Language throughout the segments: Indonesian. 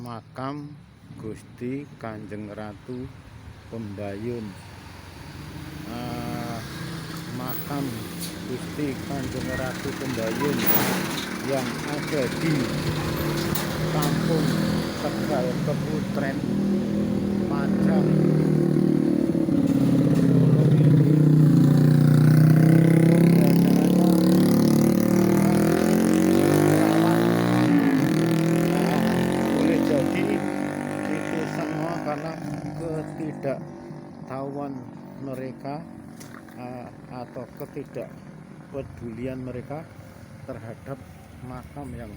Makam Gusti Kanjeng Ratu Pembayun. Makam Gusti Kanjeng Ratu Pembayun yang ada di Kampung Tegal Keputren, Pajang. Boleh jadi itu semua karena ketidaktahuan mereka atau ketidakpedulian mereka terhadap makam yang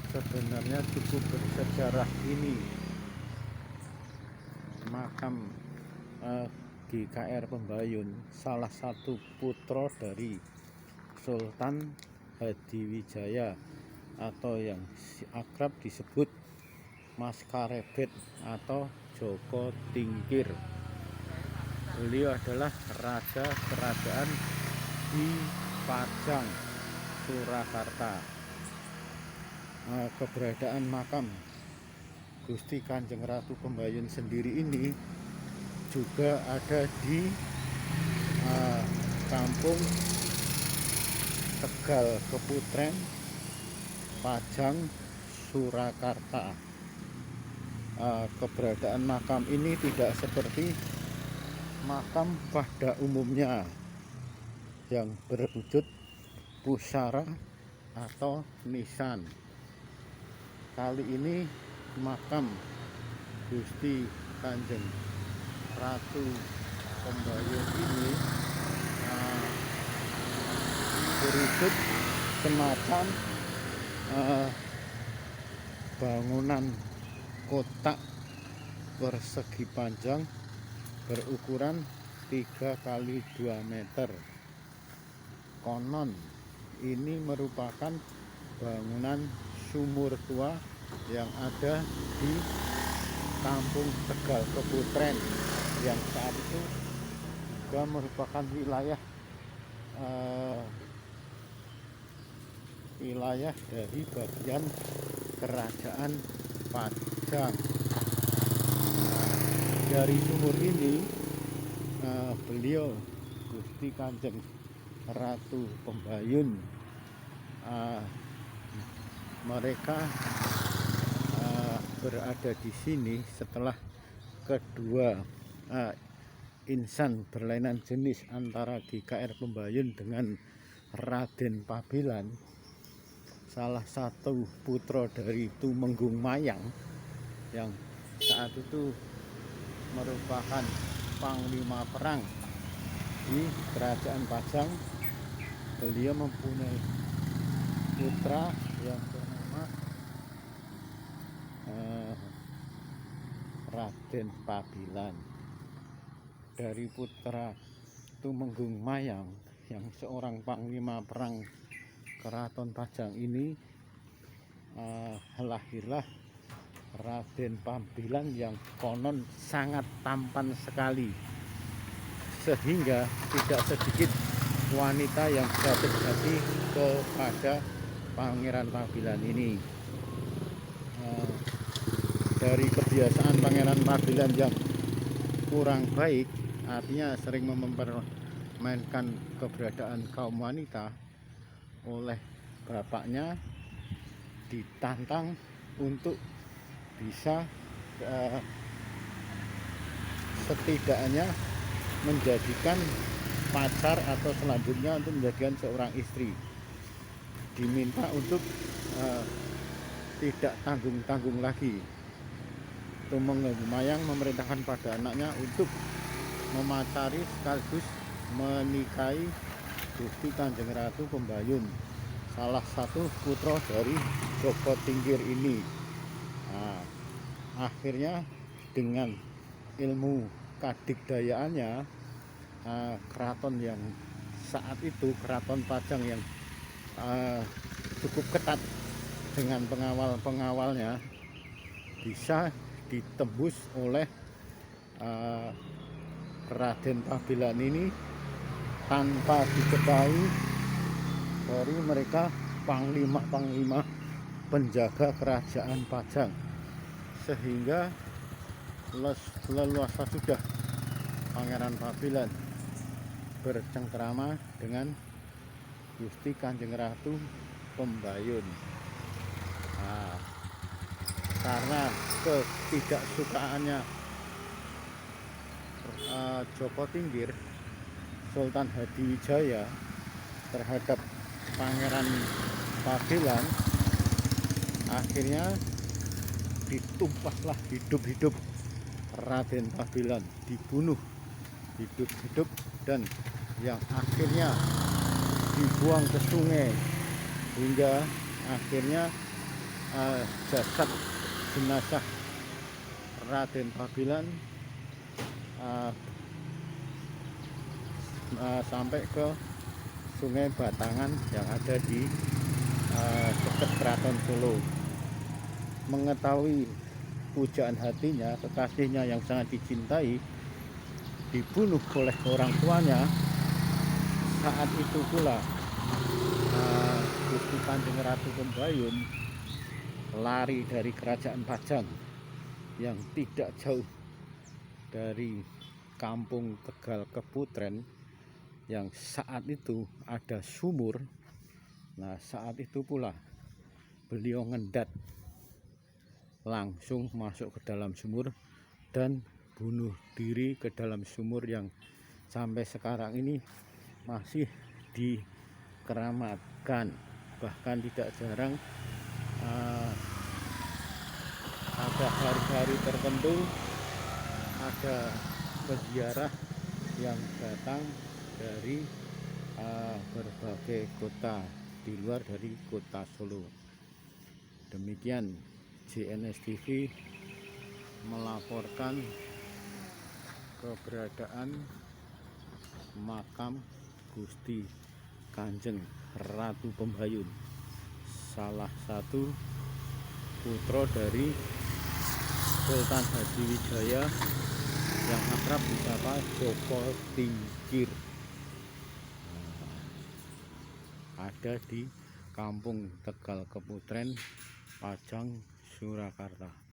sebenarnya cukup bersejarah ini. Makam GKR Pembayun, salah satu putra dari Sultan Hadiwijaya atau yang akrab disebut Mas Karebet atau Joko Tingkir. Beliau adalah raja kerajaan di Pajang, Surakarta. Keberadaan makam Gusti Kanjeng Ratu Pembayun sendiri ini juga ada di Kampung Tegal Keputren, Pajang, Surakarta. Keberadaan makam ini tidak seperti makam pada umumnya yang berwujud pusara atau nisan. Kali ini makam Gusti Kanjeng Ratu Pembayun ini berwujud semacam bangunan kotak persegi panjang berukuran 3 kali 2 meter. Konon ini merupakan bangunan sumur tua yang ada di Kampung Tegal Keputren yang saat itu juga merupakan wilayah dari bagian kerajaan Pajang. Dari sumur ini beliau Gusti Kanjeng Ratu Pembayun mereka berada di sini setelah kedua insan berlainan jenis antara GKR Pembayun dengan Raden Pabilan, salah satu putra dari Tumenggung Mayang yang saat itu merupakan panglima perang di kerajaan Pajang. Beliau mempunyai putra yang bernama Raden Pabilan. Dari putra Tumenggung Mayang yang seorang panglima perang Keraton Pajang ini lahirlah Raden Pabilan yang konon sangat tampan sekali, sehingga tidak sedikit wanita yang jatuh hati kepada Pangeran Pabilan ini. Dari kebiasaan Pangeran Pabilan yang kurang baik, artinya sering mempermainkan keberadaan kaum wanita, oleh bapaknya ditantang untuk bisa setidaknya menjadikan pacar atau selanjutnya untuk menjadikan seorang istri. Diminta untuk tidak tanggung-tanggung lagi. Tumenggung Mayang memerintahkan pada anaknya untuk memacari sekaligus menikahi Gusti Kanjeng Ratu Pembayun, salah satu putra dari Joko Tingkir ini. Akhirnya dengan ilmu kadigdayaannya, keraton yang saat itu keraton Pajang yang cukup ketat dengan pengawal-pengawalnya bisa ditembus oleh Raden Pabilan ini tanpa diketahui dari mereka panglima-panglima penjaga kerajaan Pajang. sehingga leluasa sudah Pangeran Pabilan bercengkrama dengan Gusti Kanjeng Ratu Pembayun. Nah, karena ketidaksukaannya Joko Tingkir, Sultan Hadiwijaya terhadap Pangeran Pabilan, akhirnya ditumpaslah hidup-hidup Raden Pabilan, dibunuh hidup-hidup, dan yang akhirnya dibuang ke sungai, hingga akhirnya jasad jenazah Raden Pabilan sampai ke Sungai Batangan yang ada di dekat Keraton Solo. Mengetahui pujaan hatinya, kekasihnya yang sangat dicintai dibunuh oleh orang tuanya, saat itu pula Gusti Kanjeng Ratu Pembayun lari dari Kerajaan Pajang yang tidak jauh dari Kampung Tegal Keputren, yang saat itu ada sumur. Nah, saat itu pula beliau ngendat langsung masuk ke dalam sumur dan bunuh diri ke dalam sumur, yang sampai sekarang ini masih dikeramatkan. Bahkan tidak jarang ada hari-hari tertentu ada peziarah yang datang dari berbagai kota di luar dari kota Solo. Demikian JNS TV melaporkan keberadaan makam Gusti Kanjeng Ratu Pembayun, salah satu putra dari Sultan Hadiwijaya yang akrab disapa Joko Tingkir. Ada di Kampung Tegal Keputren, Pajang, Surakarta.